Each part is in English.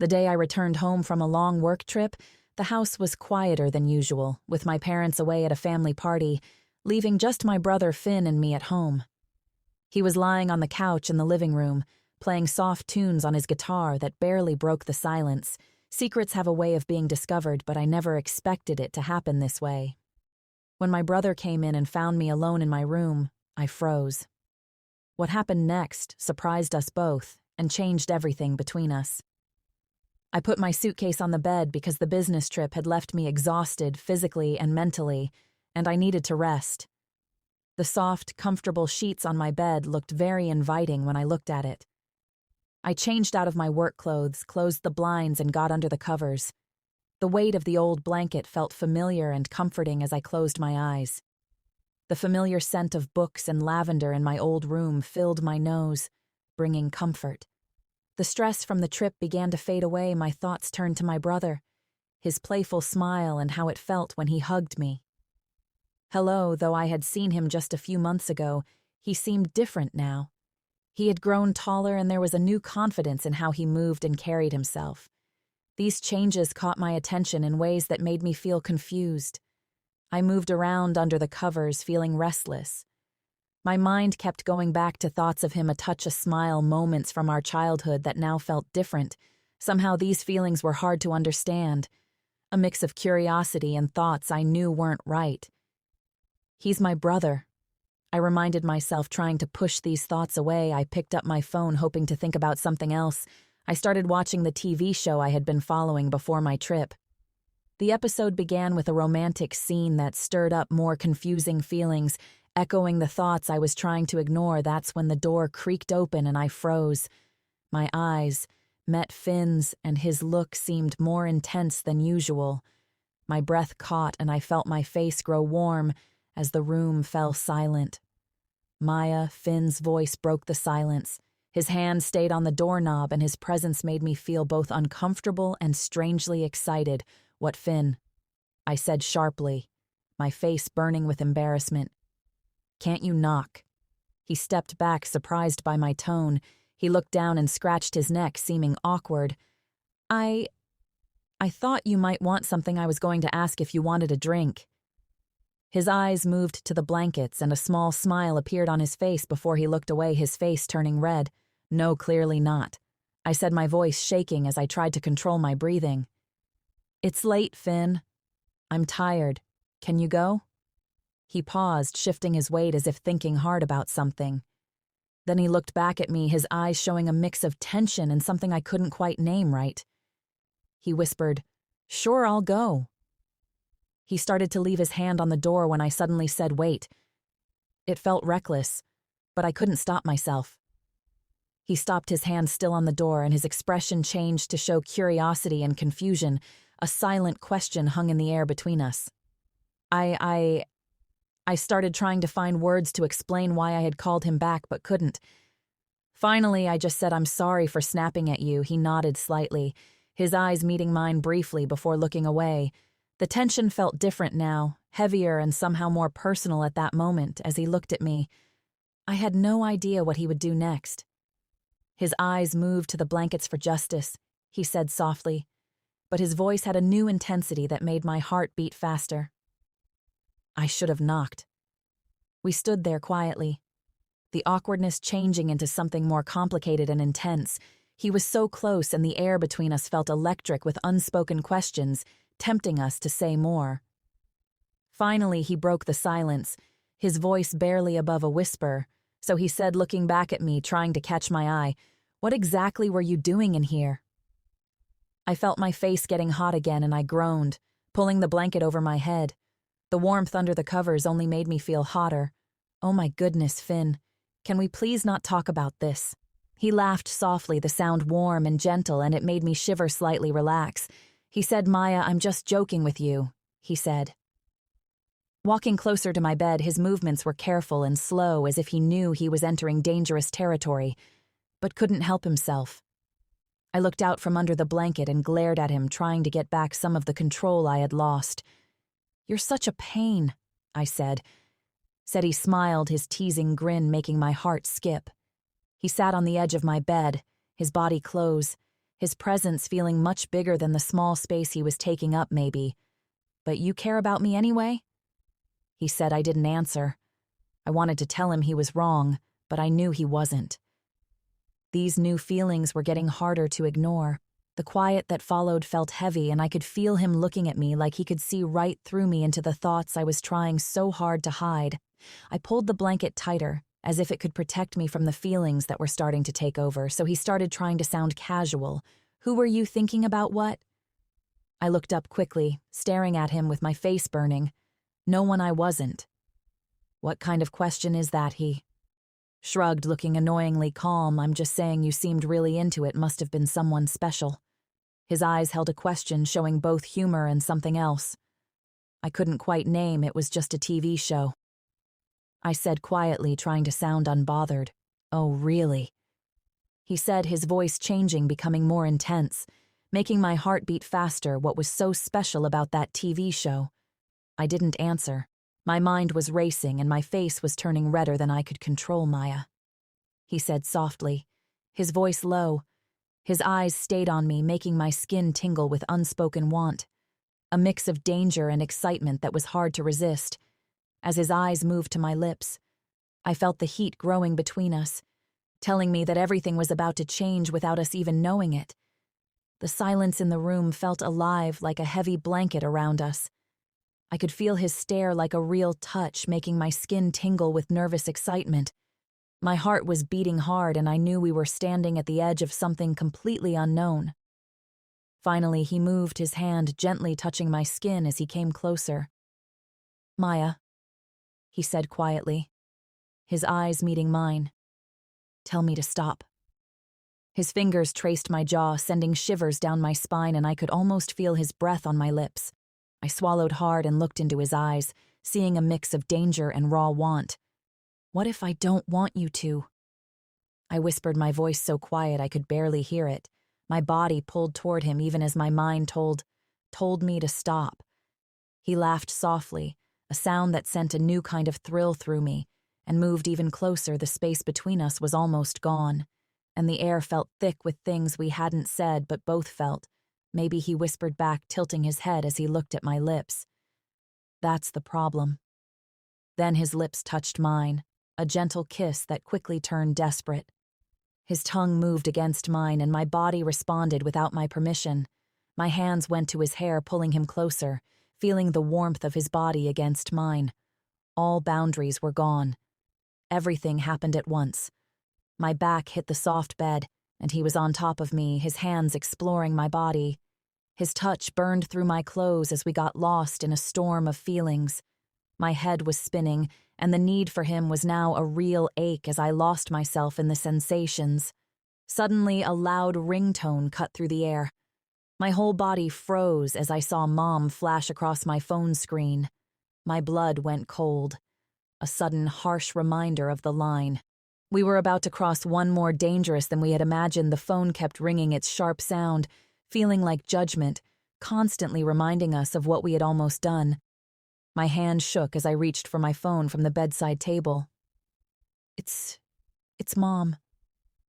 The day I returned home from a long work trip, the house was quieter than usual, with my parents away at a family party, leaving just my brother Finn and me at home. He was lying on the couch in the living room, playing soft tunes on his guitar that barely broke the silence. Secrets have a way of being discovered, but I never expected it to happen this way. When my brother came in and found me alone in my room, I froze. What happened next surprised us both and changed everything between us. I put my suitcase on the bed because the business trip had left me exhausted physically and mentally, and I needed to rest. The soft, comfortable sheets on my bed looked very inviting when I looked at it. I changed out of my work clothes, closed the blinds, and got under the covers. The weight of the old blanket felt familiar and comforting as I closed my eyes. The familiar scent of books and lavender in my old room filled my nose, bringing comfort. The stress from the trip began to fade away. My thoughts turned to my brother, his playful smile and how it felt when he hugged me. Though I had seen him just a few months ago, he seemed different now. He had grown taller and there was a new confidence in how he moved and carried himself. These changes caught my attention in ways that made me feel confused. I moved around under the covers, feeling restless. My mind kept going back to thoughts of him, a touch, a smile, moments from our childhood that now felt different. Somehow these feelings were hard to understand. A mix of curiosity and thoughts I knew weren't right. He's my brother. I reminded myself, trying to push these thoughts away. I picked up my phone, hoping to think about something else. I started watching the TV show I had been following before my trip. The episode began with a romantic scene that stirred up more confusing feelings, echoing the thoughts I was trying to ignore. That's when the door creaked open and I froze. My eyes met Finn's, and his look seemed more intense than usual. My breath caught and I felt my face grow warm as the room fell silent. Maya, Finn's voice broke the silence. His hand stayed on the doorknob and his presence made me feel both uncomfortable and strangely excited. "What, Finn?" I said sharply, my face burning with embarrassment. "Can't you knock?" He stepped back, surprised by my tone. He looked down and scratched his neck, seeming awkward. I thought you might want something. I was going to ask if you wanted a drink." His eyes moved to the blankets and a small smile appeared on his face before he looked away, his face turning red. "No, clearly not," I said, my voice shaking as I tried to control my breathing. "It's late, Finn. I'm tired. Can you go?" He paused, shifting his weight as if thinking hard about something. Then he looked back at me, his eyes showing a mix of tension and something I couldn't quite name right. He whispered, "Sure, I'll go." He started to leave his hand on the door when I suddenly said, "Wait." It felt reckless, but I couldn't stop myself. He stopped, his hand still on the door, and his expression changed to show curiosity and confusion. A silent question hung in the air between us. I started trying to find words to explain why I had called him back, but couldn't. Finally, I just said, "I'm sorry for snapping at you." He nodded slightly, his eyes meeting mine briefly before looking away. The tension felt different now, heavier and somehow more personal at that moment as he looked at me. I had no idea what he would do next. His eyes moved to the blankets for justice, he said softly, but his voice had a new intensity that made my heart beat faster. I should have knocked. We stood there quietly, the awkwardness changing into something more complicated and intense. He was so close and the air between us felt electric with unspoken questions, tempting us to say more. Finally, he broke the silence, his voice barely above a whisper, so he said, looking back at me, trying to catch my eye, "What exactly were you doing in here?" I felt my face getting hot again and I groaned, pulling the blanket over my head. The warmth under the covers only made me feel hotter. "Oh my goodness, Finn. Can we please not talk about this?" He laughed softly, the sound warm and gentle, and it made me shiver, slightly relax. He said, "Maya, I'm just joking with you," he said. Walking closer to my bed, his movements were careful and slow, as if he knew he was entering dangerous territory, but couldn't help himself. I looked out from under the blanket and glared at him, trying to get back some of the control I had lost. "You're such a pain," I said. He smiled, his teasing grin making my heart skip. He sat on the edge of my bed, his body close, his presence feeling much bigger than the small space he was taking up maybe. "But you care about me anyway?" He said. I didn't answer. I wanted to tell him he was wrong, but I knew he wasn't. These new feelings were getting harder to ignore. The quiet that followed felt heavy, and I could feel him looking at me like he could see right through me into the thoughts I was trying so hard to hide. I pulled the blanket tighter, as if it could protect me from the feelings that were starting to take over, so he started trying to sound casual. "Who were you thinking about what?" I looked up quickly, staring at him with my face burning. "No one I wasn't." "What kind of question is that?" He shrugged, looking annoyingly calm. "I'm just saying you seemed really into it. Must have been someone special." His eyes held a question, showing both humor and something else. "I couldn't quite name. It was just a TV show." I said quietly, trying to sound unbothered. "Oh, really?" He said, his voice changing, becoming more intense, making my heart beat faster. What was so special about that TV show? I didn't answer. My mind was racing and my face was turning redder than I could control. "Maya," he said softly, his voice low. His eyes stayed on me, making my skin tingle with unspoken want, a mix of danger and excitement that was hard to resist. As his eyes moved to my lips, I felt the heat growing between us, telling me that everything was about to change without us even knowing it. The silence in the room felt alive, like a heavy blanket around us. I could feel his stare like a real touch, making my skin tingle with nervous excitement. My heart was beating hard, and I knew we were standing at the edge of something completely unknown. Finally, he moved, his hand gently touching my skin as he came closer. "Maya," he said quietly, his eyes meeting mine. "Tell me to stop." His fingers traced my jaw, sending shivers down my spine, and I could almost feel his breath on my lips. I swallowed hard and looked into his eyes, seeing a mix of danger and raw want. "What if I don't want you to?" I whispered, my voice so quiet I could barely hear it. My body pulled toward him even as my mind told me to stop. He laughed softly, a sound that sent a new kind of thrill through me, and moved even closer. The space between us was almost gone, and the air felt thick with things we hadn't said but both felt. Maybe, he whispered back, tilting his head as he looked at my lips. "That's the problem." Then his lips touched mine, a gentle kiss that quickly turned desperate. His tongue moved against mine, and my body responded without my permission. My hands went to his hair, pulling him closer, feeling the warmth of his body against mine. All boundaries were gone. Everything happened at once. My back hit the soft bed, and he was on top of me, his hands exploring my body. His touch burned through my clothes as we got lost in a storm of feelings. My head was spinning, and the need for him was now a real ache as I lost myself in the sensations. Suddenly, a loud ringtone cut through the air. My whole body froze as I saw Mom flash across my phone screen. My blood went cold. A sudden, harsh reminder of the line. We were about to cross one more dangerous than we had imagined. The phone kept ringing, its sharp sound, feeling like judgment, constantly reminding us of what we had almost done. My hand shook as I reached for my phone from the bedside table. It's Mom,"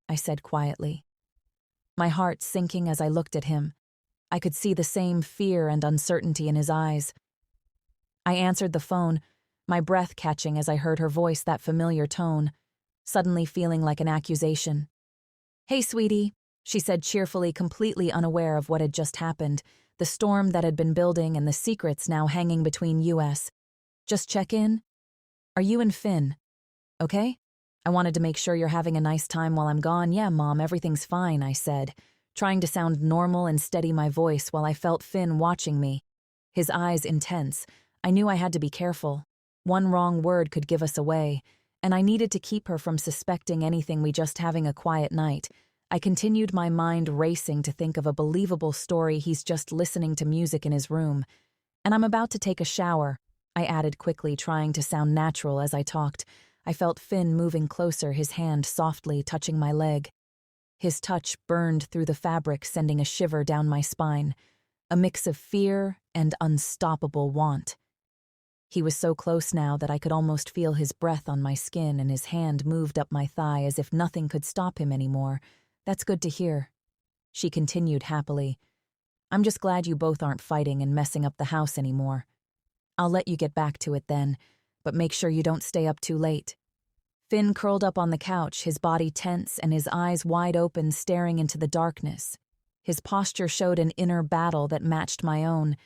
I said quietly. My heart sinking as I looked at him. I could see the same fear and uncertainty in his eyes. I answered the phone, my breath catching as I heard her voice, that familiar tone, suddenly feeling like an accusation. "Hey, sweetie," she said cheerfully, completely unaware of what had just happened, the storm that had been building and the secrets now hanging between us. "Just check in. Are you and Finn okay? I wanted to make sure you're having a nice time while I'm gone." "Yeah, Mom, everything's fine," I said, trying to sound normal and steady my voice while I felt Finn watching me, his eyes intense. I knew I had to be careful. One wrong word could give us away, and I needed to keep her from suspecting anything. We just having a quiet night. I continued, my mind racing to think of a believable story. He's just listening to music in his room. "And I'm about to take a shower," I added quickly, trying to sound natural as I talked. I felt Finn moving closer, his hand softly touching my leg. His touch burned through the fabric, sending a shiver down my spine, a mix of fear and unstoppable want. He was so close now that I could almost feel his breath on my skin, and his hand moved up my thigh as if nothing could stop him anymore. "That's good to hear." She continued happily. I'm just glad you both aren't fighting and messing up the house anymore. I'll let you get back to it then, but make sure you don't stay up too late. Finn curled up on the couch, his body tense and his eyes wide open, staring into the darkness. His posture showed an inner battle that matched my own,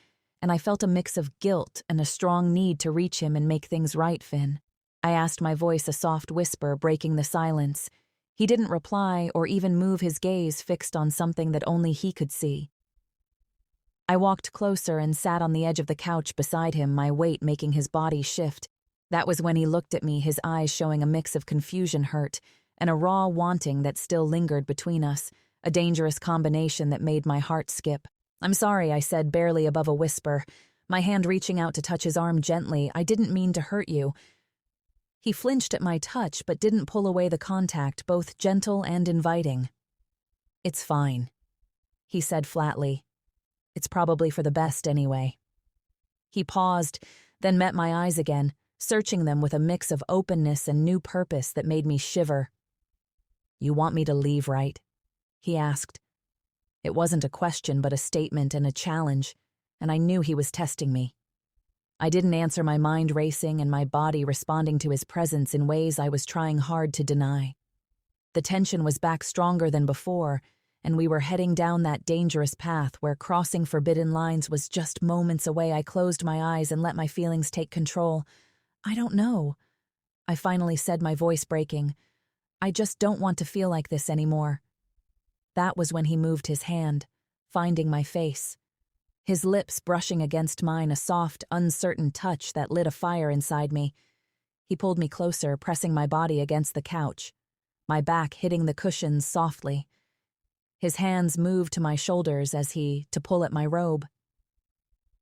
and I felt a mix of guilt and a strong need to reach him and make things right, Finn. I asked, my voice a soft whisper breaking the silence. He didn't reply or even move, his gaze fixed on something that only he could see. I walked closer and sat on the edge of the couch beside him, my weight making his body shift. That was when he looked at me, his eyes showing a mix of confusion, hurt, and a raw wanting that still lingered between us, a dangerous combination that made my heart skip. I'm sorry, I said, barely above a whisper, my hand reaching out to touch his arm gently. I didn't mean to hurt you. He flinched at my touch but didn't pull away the contact, both gentle and inviting. It's fine, he said flatly. It's probably for the best anyway. He paused, then met my eyes again, searching them with a mix of openness and new purpose that made me shiver. You want me to leave, right? He asked. It wasn't a question but a statement and a challenge, and I knew he was testing me. I didn't answer, my mind racing and my body responding to his presence in ways I was trying hard to deny. The tension was back stronger than before, and we were heading down that dangerous path where crossing forbidden lines was just moments away. I closed my eyes and let my feelings take control. I don't know, I finally said, my voice breaking. I just don't want to feel like this anymore. That was when he moved his hand, finding my face. His lips brushing against mine, a soft, uncertain touch that lit a fire inside me. He pulled me closer, pressing my body against the couch, my back hitting the cushions softly. His hands moved to my shoulders as to pull at my robe.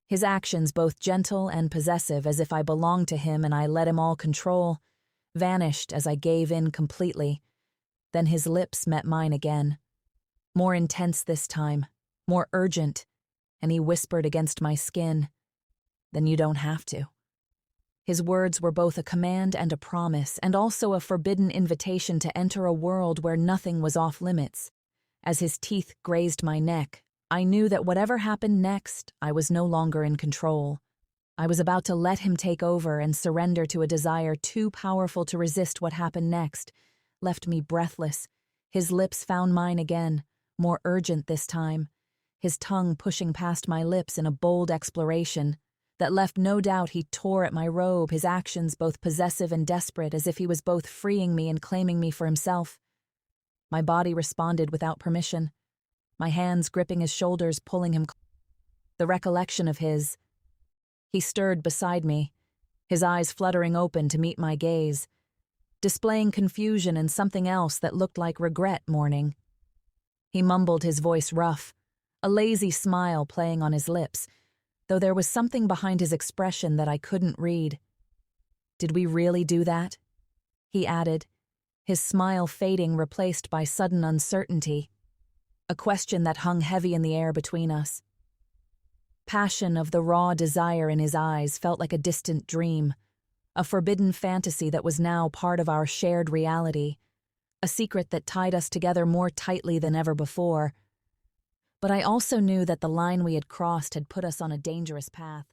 His actions, both gentle and possessive, as if I belonged to him and I let him all control, vanished as I gave in completely. Then his lips met mine again. More intense this time, more urgent, and he whispered against my skin, "Then you don't have to." His words were both a command and a promise, and also a forbidden invitation to enter a world where nothing was off limits. As his teeth grazed my neck, I knew that whatever happened next, I was no longer in control. I was about to let him take over and surrender to a desire too powerful to resist. What happened next left me breathless. His lips found mine again, more urgent this time, his tongue pushing past my lips in a bold exploration that left no doubt. He tore at my robe, his actions both possessive and desperate, as if he was both freeing me and claiming me for himself. My body responded without permission, my hands gripping his shoulders, pulling him close. The recollection of he stirred beside me, his eyes fluttering open to meet my gaze, displaying confusion and something else that looked like regret mourning. He mumbled, his voice rough, a lazy smile playing on his lips, though there was something behind his expression that I couldn't read. "Did we really do that?" he added, his smile fading, replaced by sudden uncertainty, a question that hung heavy in the air between us. Passion of the raw desire in his eyes felt like a distant dream, a forbidden fantasy that was now part of our shared reality, a secret that tied us together more tightly than ever before. But I also knew that the line we had crossed had put us on a dangerous path.